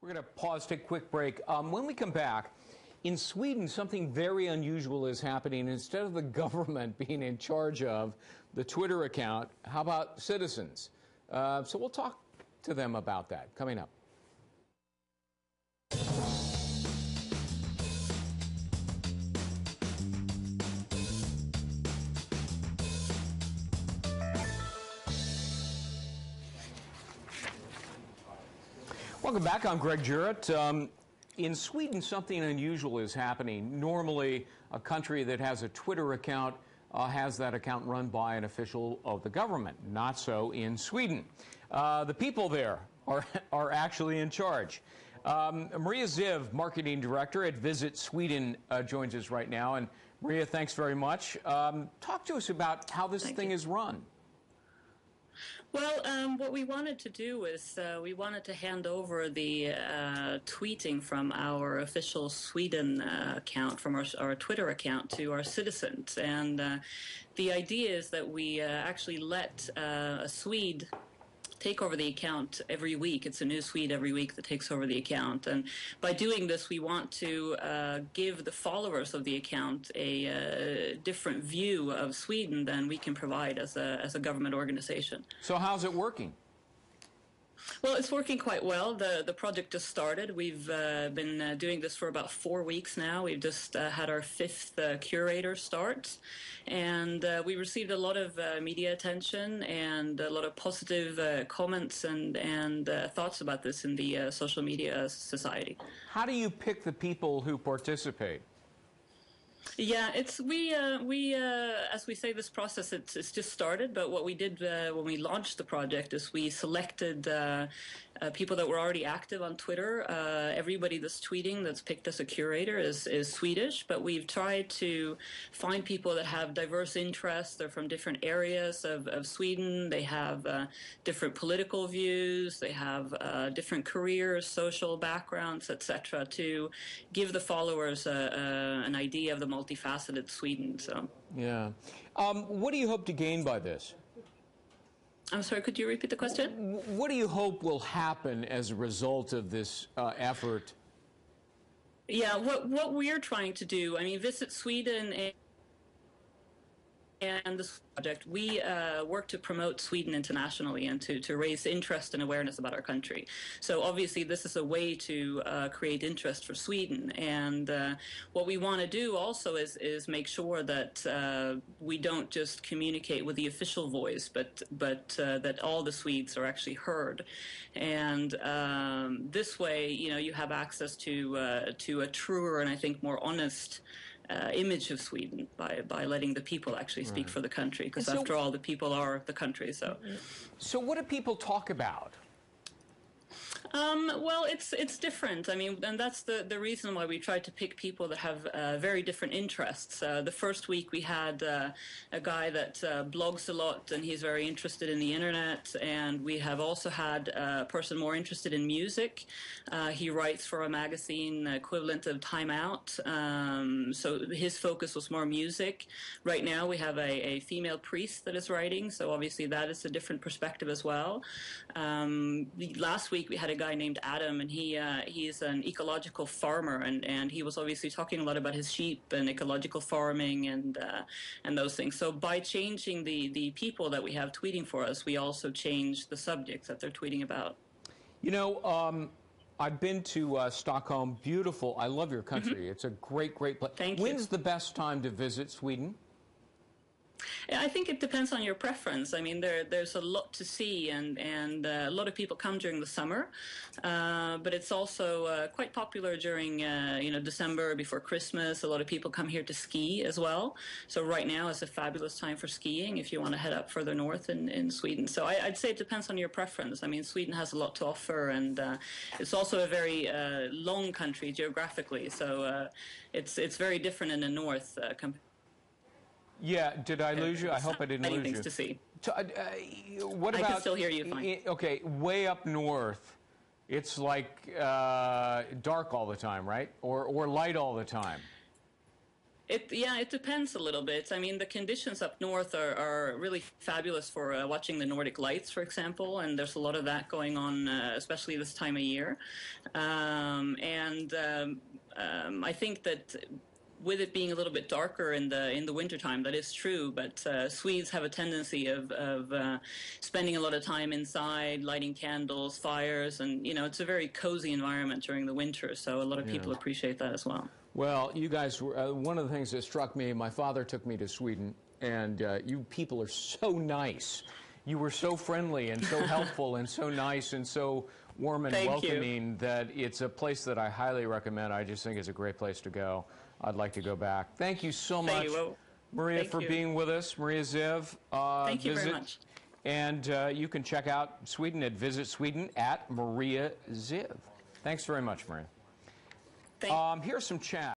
We're going to pause, take a quick break. When we come back, in Sweden, something very unusual is happening. Instead of the government being in charge of the Twitter account, how about citizens? So we'll talk to them about that coming up. Welcome back. I'm Greg Jarrett. In Sweden, something unusual is happening. Normally, a country that has a Twitter account has that account run by an official of the government. Not so in Sweden. The people there are actually in charge. Maria Ziv, Marketing Director at VisitSweden, joins us right now. And Maria, thanks very much. Talk to us about how this thing is run. Well, what we wanted to do is we wanted to hand over the tweeting from our official Sweden account, from our Twitter account, to our citizens. And the idea is that we actually let a Swede take over the account every week. It's a new Swede every week that takes over the account. And by doing this, we want to give the followers of the account a different view of Sweden than we can provide as a government organization. So how's it working? Well, it's working quite well. The project just started. We've been doing this for about 4 weeks now. We've just had our 5th curator start, and we received a lot of media attention and a lot of positive comments and thoughts about this in the social media society. How do you pick the people who participate? Yeah, as we say, this process, it's just started, but what we did when we launched the project is we selected people that were already active on Twitter. Everybody that's tweeting that's picked as a curator is Swedish, but we've tried to find people that have diverse interests. They're from different areas of Sweden. They have different political views. They have different careers, social backgrounds, etc., to give the followers an idea of the multifaceted Sweden. So, yeah. What do you hope to gain by this? I'm sorry, could you repeat the question? What do you hope will happen as a result of this effort? Yeah, what we're trying to do, I mean, Visit Sweden and this project, we work to promote Sweden internationally and to raise interest and awareness about our country. So obviously this is a way to create interest for Sweden. And what we want to do also is make sure that we don't just communicate with the official voice, but that all the Swedes are actually heard. And this way, you know, you have access to a truer and I think more honest image of Sweden by letting the people actually speak for the country, because after all, the people are the country. So what do people talk about? Well, it's different. I mean, and that's the reason why we tried to pick people that have very different interests. The first week we had a guy that blogs a lot, and he's very interested in the internet. And we have also had a person more interested in music. He writes for a magazine equivalent of Time Out. So his focus was more music. Right now we have a female priest that is writing, so obviously that is a different perspective as well. Last week we had a guy named Adam, and he's an ecological farmer, and he was obviously talking a lot about his sheep and ecological farming and those things. So by changing the people that we have tweeting for us, we also change the subjects that they're tweeting about. You know, I've been to Stockholm. Beautiful. I love your country. It's a great place. Thank you. When's the best time to visit Sweden? I think it depends on your preference. I mean, there's a lot to see, and a lot of people come during the summer, but it's also quite popular during December, before Christmas. A lot of people come here to ski as well. So right now is a fabulous time for skiing if you want to head up further north in Sweden. So I'd say it depends on your preference. I mean, Sweden has a lot to offer, and it's also a very long country geographically. So it's very different in the north compared. Yeah, did I lose you? I hope I didn't lose you. Many things to see. What about, I can still hear you fine. Okay, way up north, it's like dark all the time, right? Or light all the time. It depends a little bit. I mean, the conditions up north are really fabulous for watching the Nordic Lights, for example, and there's a lot of that going on, especially this time of year. I think that with it being a little bit darker in the wintertime, that is true, but Swedes have a tendency of spending a lot of time inside, lighting candles, fires, and, you know, it's a very cozy environment during the winter, so a lot of people appreciate that as well. Well, you guys, one of the things that struck me, my father took me to Sweden, and you people are so nice. You were so friendly and so helpful and so nice and so warm and welcoming that it's a place that I highly recommend. I just think it's a great place to go. I'd like to go back. Thank you so much, Maria, for being with us. Maria Ziv. Thank you very much. And you can check out Sweden at VisitSweden at Maria Ziv. Thanks very much, Maria. Here's some chat.